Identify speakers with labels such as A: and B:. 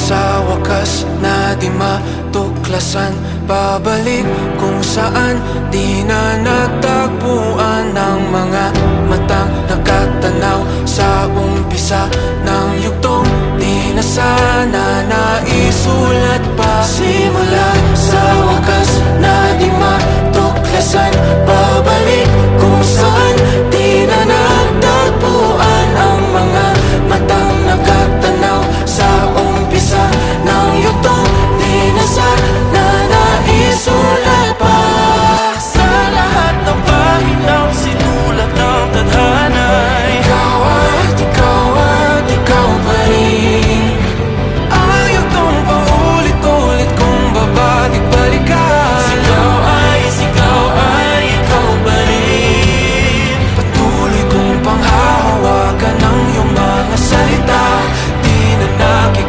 A: sa wakas na di matuklasan. Babalik kung saan di na natagpuan ng mga matang nakatanaw sa umpisa ng yugtong di na sana naisulat pa.